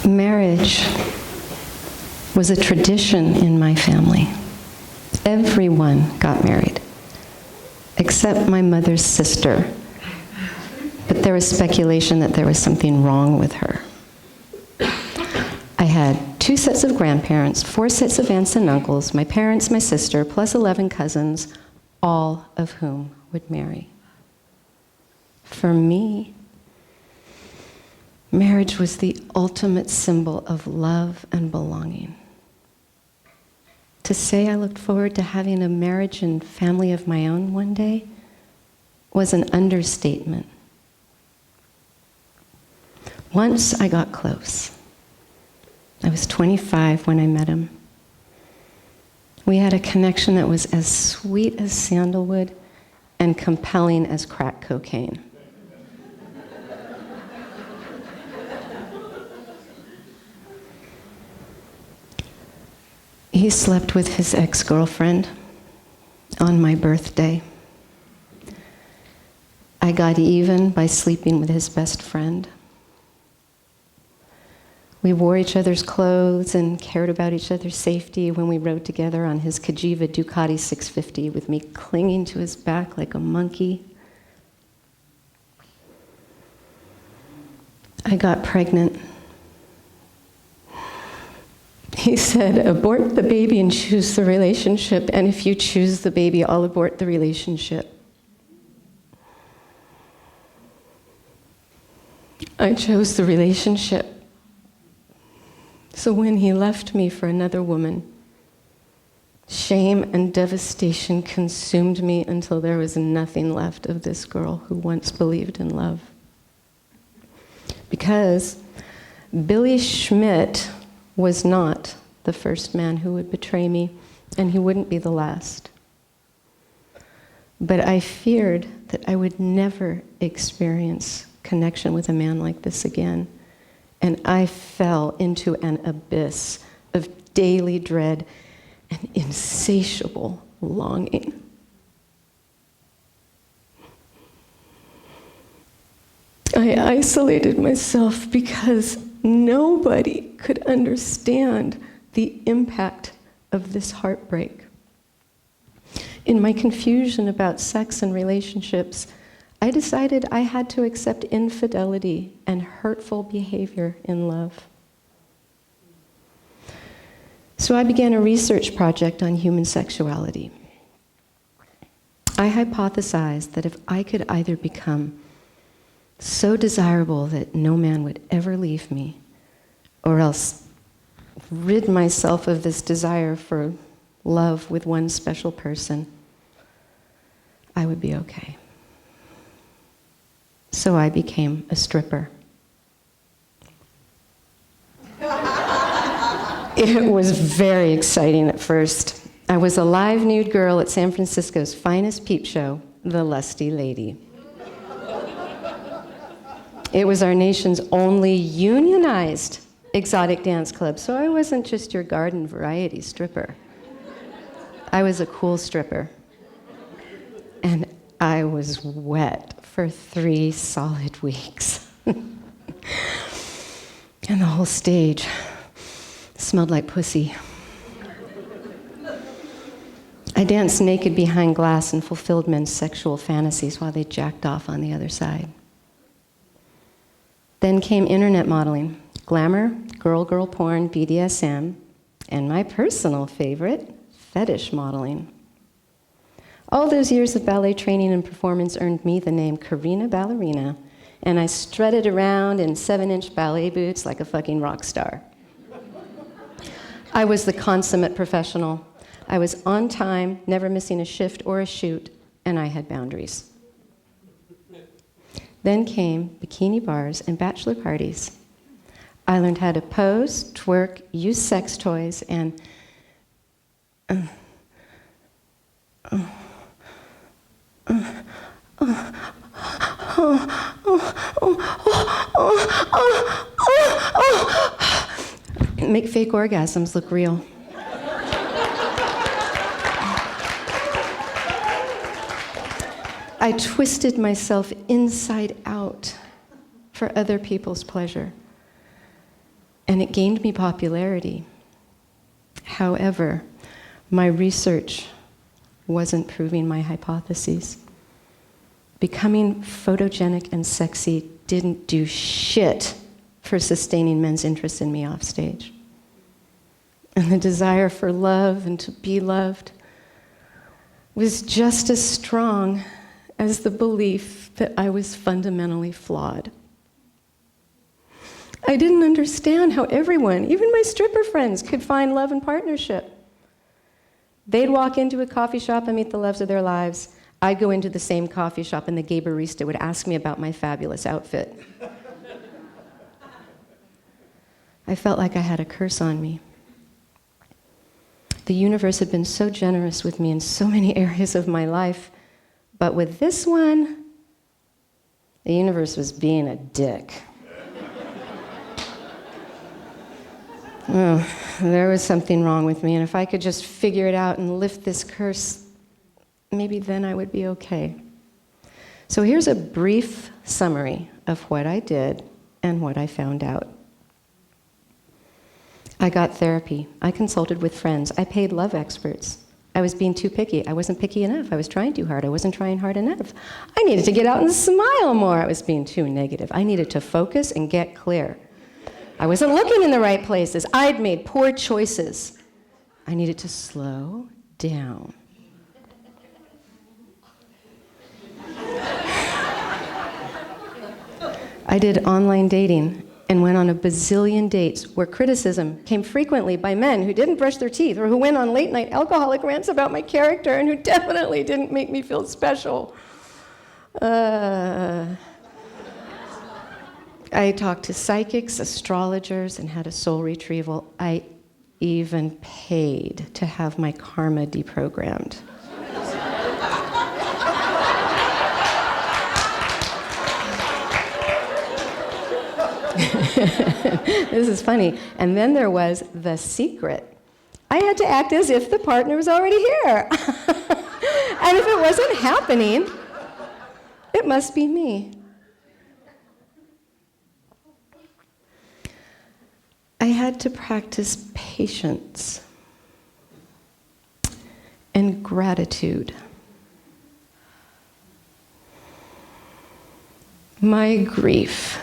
Marriage was a tradition in my family. Everyone got married, except my mother's sister. But there was speculation that there was something wrong with her. I had 2 sets of grandparents, 4 sets of aunts and uncles, my parents, my sister, plus 11 cousins, all of whom would marry. For me, marriage was the ultimate symbol of love and belonging. To say I looked forward to having a marriage and family of my own one day was an understatement. Once I got close. I was 25 when I met him. We had a connection that was as sweet as sandalwood and compelling as crack cocaine. He slept with his ex-girlfriend on my birthday. I got even by sleeping with his best friend. We wore each other's clothes and cared about each other's safety when we rode together on his Cagiva Ducati 650 with me clinging to his back like a monkey. I got pregnant. He said, abort the baby and choose the relationship, and if you choose the baby, I'll abort the relationship. I chose the relationship. So when he left me for another woman, shame and devastation consumed me until there was nothing left of this girl who once believed in love. Because Billy Schmidt was not the first man who would betray me, and he wouldn't be the last. But I feared that I would never experience connection with a man like this again. And I fell into an abyss of daily dread and insatiable longing. I isolated myself because nobody could understand the impact of this heartbreak. In my confusion about sex and relationships, I decided I had to accept infidelity and hurtful behavior in love. So I began a research project on human sexuality. I hypothesized that if I could either become so desirable that no man would ever leave me, or else rid myself of this desire for love with one special person, I would be okay. So I became a stripper. It was very exciting at first. I was a live nude girl at San Francisco's finest peep show, the Lusty Lady. It was our nation's only unionized exotic dance club, so I wasn't just your garden variety stripper. I was a cool stripper. And I was wet for 3 solid weeks. And the whole stage smelled like pussy. I danced naked behind glass and fulfilled men's sexual fantasies while they jacked off on the other side. Then came internet modeling, glamour, girl porn, BDSM, and my personal favorite, fetish modeling. All those years of ballet training and performance earned me the name Karina Ballerina, and I strutted around in 7-inch ballet boots like a fucking rock star. I was the consummate professional. I was on time, never missing a shift or a shoot, and I had boundaries. Then came bikini bars and bachelor parties. I learned how to pose, twerk, use sex toys, and make fake orgasms look real. I twisted myself inside out for other people's pleasure. And it gained me popularity. However, my research wasn't proving my hypotheses. Becoming photogenic and sexy didn't do shit for sustaining men's interest in me off stage. And the desire for love and to be loved was just as strong as the belief that I was fundamentally flawed. I didn't understand how everyone, even my stripper friends, could find love and partnership. They'd walk into a coffee shop and meet the loves of their lives. I'd go into the same coffee shop and the gay barista would ask me about my fabulous outfit. I felt like I had a curse on me. The universe had been so generous with me in so many areas of my life, but with this one, the universe was being a dick. Oh, there was something wrong with me, and if I could just figure it out and lift this curse, maybe then I would be okay. So here's a brief summary of what I did and what I found out. I got therapy. I consulted with friends. I paid love experts. I was being too picky. I wasn't picky enough. I was trying too hard. I wasn't trying hard enough. I needed to get out and smile more. I was being too negative. I needed to focus and get clear. I wasn't looking in the right places. I'd made poor choices. I needed to slow down. I did online dating and went on a bazillion dates where criticism came frequently by men who didn't brush their teeth or who went on late-night alcoholic rants about my character and who definitely didn't make me feel special. I talked to psychics, astrologers, and had a soul retrieval. I even paid to have my karma deprogrammed. This is funny. And then there was the secret. I had to act as if the partner was already here. And if it wasn't happening, it must be me. I had to practice patience and gratitude. My grief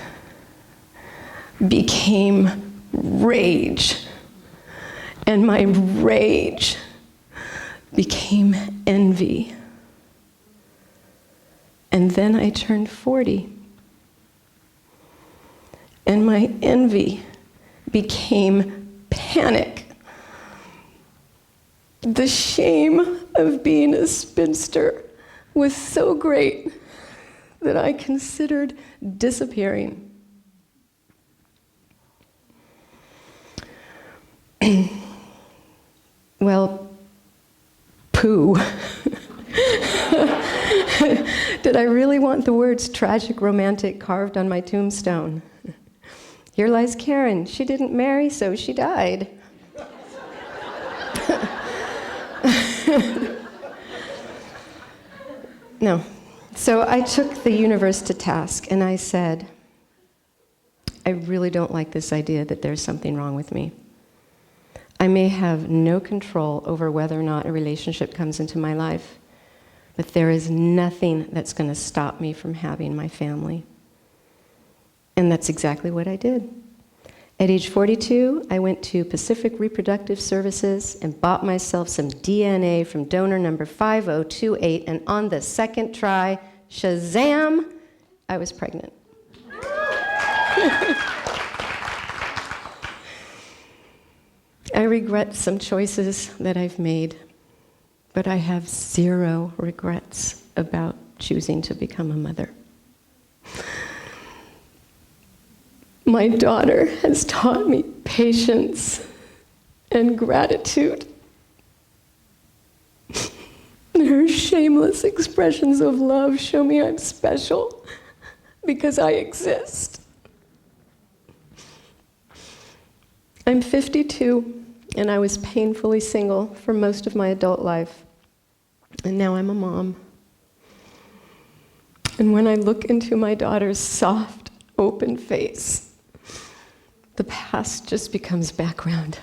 became rage, and my rage became envy. And then I turned 40, and my envy became panic. The shame of being a spinster was so great that I considered disappearing. Well, poo. Did I really want the words tragic romantic carved on my tombstone? Here lies Karen. She didn't marry, so she died. No. So I took the universe to task, and I said, I really don't like this idea that there's something wrong with me. I may have no control over whether or not a relationship comes into my life, but there is nothing that's going to stop me from having my family. And that's exactly what I did. At age 42, I went to Pacific Reproductive Services and bought myself some DNA from donor number 5028, and on the second try, shazam, I was pregnant. I regret some choices that I've made, but I have zero regrets about choosing to become a mother. My daughter has taught me patience and gratitude. Her shameless expressions of love show me I'm special because I exist. I'm 52, and I was painfully single for most of my adult life. And now I'm a mom. And when I look into my daughter's soft, open face, the past just becomes background.